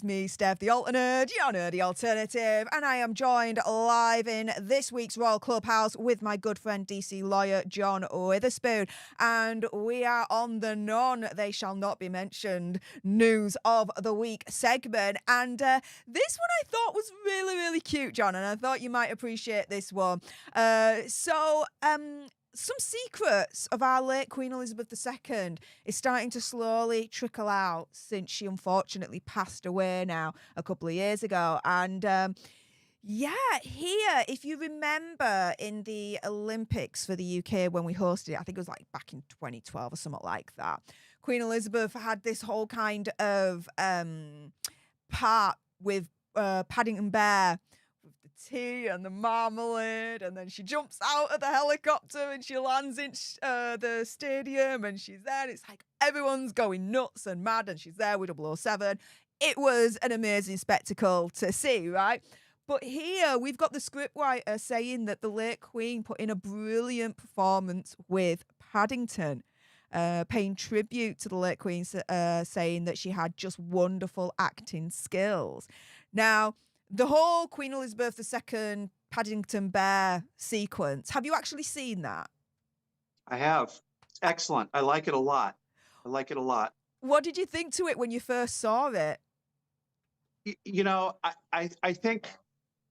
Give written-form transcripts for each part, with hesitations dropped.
me, Stef, the alternate, your nerdy alternative, and I am joined live in this week's Royal Clubhouse with my good friend DC lawyer John Witherspoon, and we are on the none they shall not be mentioned news of the week segment, and this one I thought was really, really cute, John, and I thought you might appreciate this one. Some secrets of our late Queen Elizabeth II is starting to slowly trickle out since she unfortunately passed away now a couple of years ago. And here, if you remember in the Olympics for the UK when we hosted it, I think it was like back in 2012 or something like that, Queen Elizabeth had this whole kind of part with Paddington Bear, tea and the marmalade, and then she jumps out of the helicopter and she lands in the stadium and she's there and it's like everyone's going nuts and mad and she's there with 007. It was an amazing spectacle to see, right? But here we've got the scriptwriter saying that the late Queen put in a brilliant performance with Paddington, paying tribute to the late Queen, saying that she had just wonderful acting skills. Now, the whole Queen Elizabeth II Paddington Bear sequence, have you actually seen that? I have. It's excellent. I like it a lot. What did you think to it when you first saw it? I think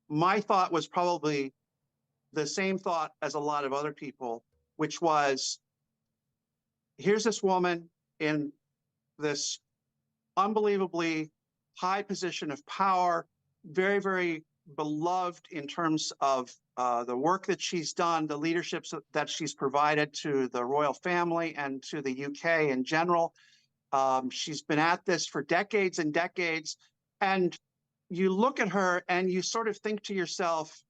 my thought was probably the same thought as a lot of other people, which was, here's this woman in this unbelievably high position of power, very, very beloved in terms of the work that she's done, the leadership that she's provided to the royal family and to the UK in general. She's been at this for decades and decades. And you look at her and you sort of think to yourself,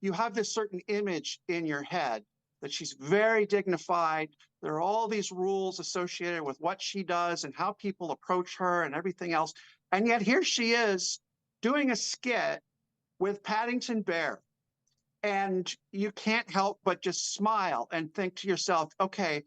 you have this certain image in your head that she's very dignified. There are all these rules associated with what she does and how people approach her and everything else. And yet here she is, doing a skit with Paddington Bear. And you can't help but just smile and think to yourself, okay,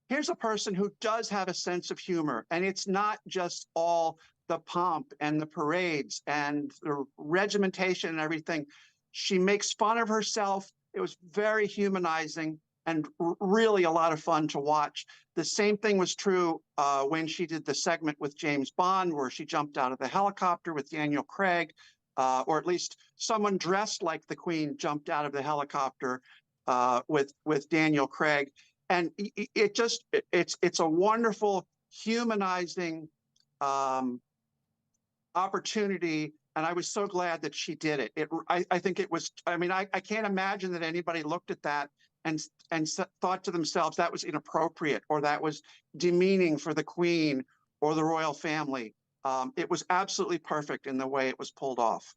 here's a person who does have a sense of humor. And it's not just all the pomp and the parades and the regimentation and everything. She makes fun of herself. It was very humanizing and really a lot of fun to watch. The same thing was true when she did the segment with James Bond, where she jumped out of the helicopter with Daniel Craig, or at least someone dressed like the Queen jumped out of the helicopter with Daniel Craig. And it's a wonderful humanizing opportunity. And I was so glad that she did it. I think it was, I can't imagine that anybody looked at that and thought to themselves that was inappropriate or that was demeaning for the Queen or the royal family. It was absolutely perfect in the way it was pulled off.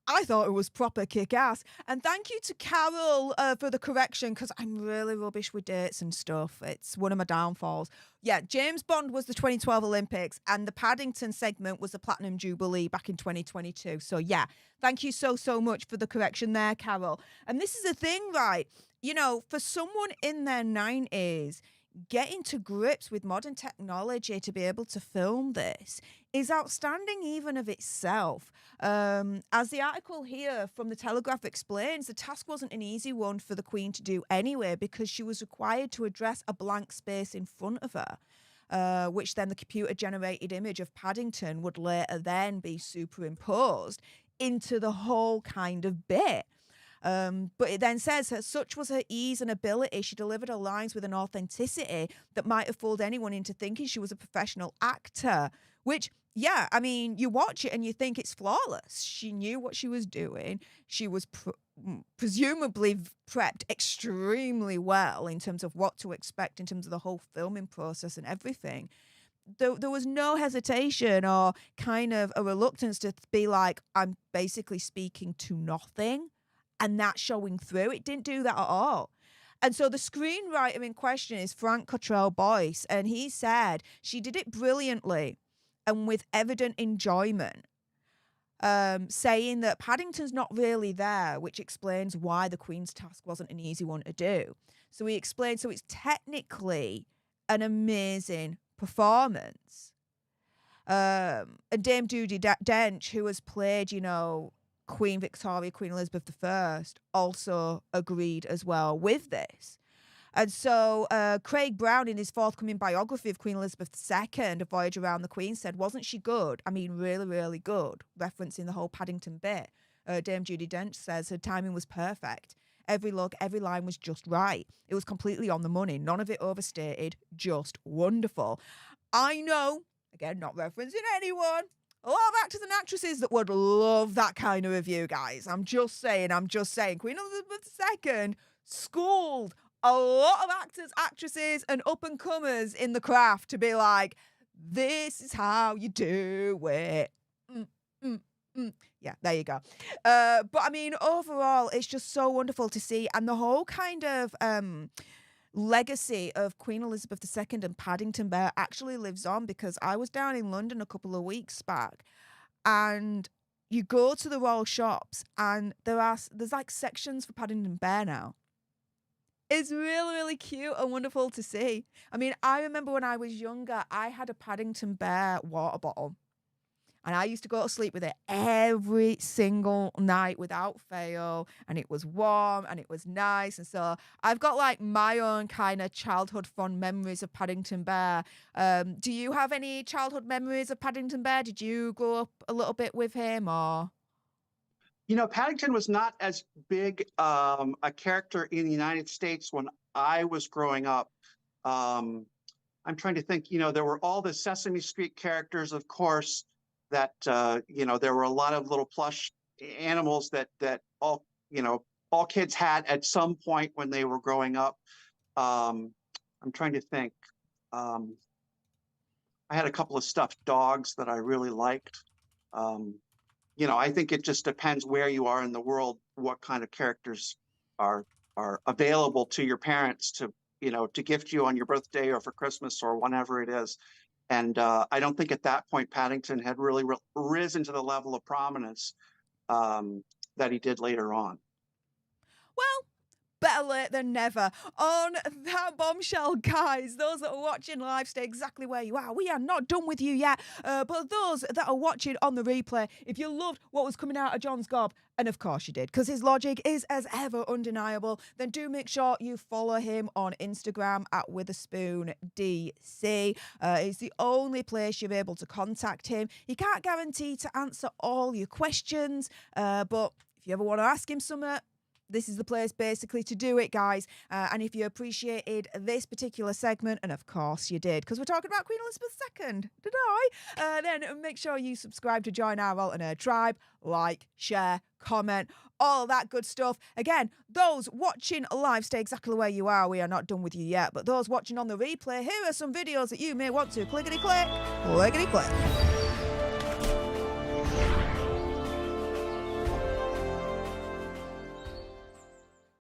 I thought it was proper kick-ass. And thank you to Carol for the correction, because I'm really rubbish with dates and stuff. It's one of my downfalls. Yeah, James Bond was the 2012 Olympics, and the Paddington segment was the Platinum Jubilee back in 2022. So yeah, thank you so, so much for the correction there, Carol. And this is the thing, right? For someone in their 90s, getting to grips with modern technology to be able to film this is outstanding even of itself. As the article here from the Telegraph explains, the task wasn't an easy one for the Queen to do anyway, because she was required to address a blank space in front of her, which then the computer-generated image of Paddington would later then be superimposed into the whole kind of bit. But it then says, such was her ease and ability, she delivered her lines with an authenticity that might have fooled anyone into thinking she was a professional actor, which, yeah, you watch it and you think it's flawless. She knew what she was doing. She was presumably prepped extremely well in terms of what to expect in terms of the whole filming process and everything. There was no hesitation or kind of a reluctance to be like, I'm basically speaking to nothing. And that's showing through. It didn't do that at all. And so the screenwriter in question is Frank Cottrell Boyce, and he said she did it brilliantly and with evident enjoyment, saying that Paddington's not really there, which explains why the Queen's task wasn't an easy one to do. So he explained, so it's technically an amazing performance. And Dame Judi Dench, who has played, you know, Queen Victoria, Queen Elizabeth I, also agreed as well with this. And so Craig Brown, in his forthcoming biography of Queen Elizabeth II, A Voyage Around the Queen, said, wasn't she good? I mean, really, really good, referencing the whole Paddington Bear. Dame Judi Dench says her timing was perfect. Every look, every line was just right. It was completely on the money. None of it overstated, just wonderful. I know, again, not referencing anyone, a lot of actors and actresses that would love that kind of review, guys. I'm just saying. Queen Elizabeth II schooled a lot of actors, actresses, and up-and-comers in the craft to be like, this is how you do it. Yeah, there you go. But I mean, overall, it's just so wonderful to see. And the whole kind of legacy of Queen Elizabeth II and Paddington Bear actually lives on, because I was down in London a couple of weeks back, and you go to the royal shops and there's like sections for Paddington Bear now. It's really, really cute and wonderful to see. I mean, I remember when I was younger, I had a Paddington Bear water bottle. And I used to go to sleep with it every single night without fail. And it was warm and it was nice. And so I've got like my own kind of childhood fond memories of Paddington Bear. Do you have any childhood memories of Paddington Bear? Did you grow up a little bit with him, or? You know, Paddington was not as big a character in the United States when I was growing up. I'm trying to think, you know, there were all the Sesame Street characters, of course, that, you know, there were a lot of little plush animals that all, you know, all kids had at some point when they were growing up. I'm trying to think. I had a couple of stuffed dogs that I really liked. You know, I think it just depends where you are in the world, what kind of characters are available to your parents to, you know, to gift you on your birthday or for Christmas or whenever it is. And I don't think at that point Paddington had really risen to the level of prominence that he did later on. Well, better late than never. On that bombshell, guys, those that are watching live, stay exactly where you are. We are not done with you yet. But those that are watching on the replay, if you loved what was coming out of John's gob, and of course you did, because his logic is as ever undeniable, then do make sure you follow him on Instagram at WitherspoonDC. It's the only place you're able to contact him. He can't guarantee to answer all your questions, but if you ever want to ask him something, this is the place basically to do it, guys. And if you appreciated this particular segment, and of course you did, because we're talking about Queen Elizabeth II, did I? Then make sure you subscribe to join our alternate tribe, like, share, comment, all of that good stuff. Again, those watching live, stay exactly where you are. We are not done with you yet. But those watching on the replay, here are some videos that you may want to clickety-click, clickety-click.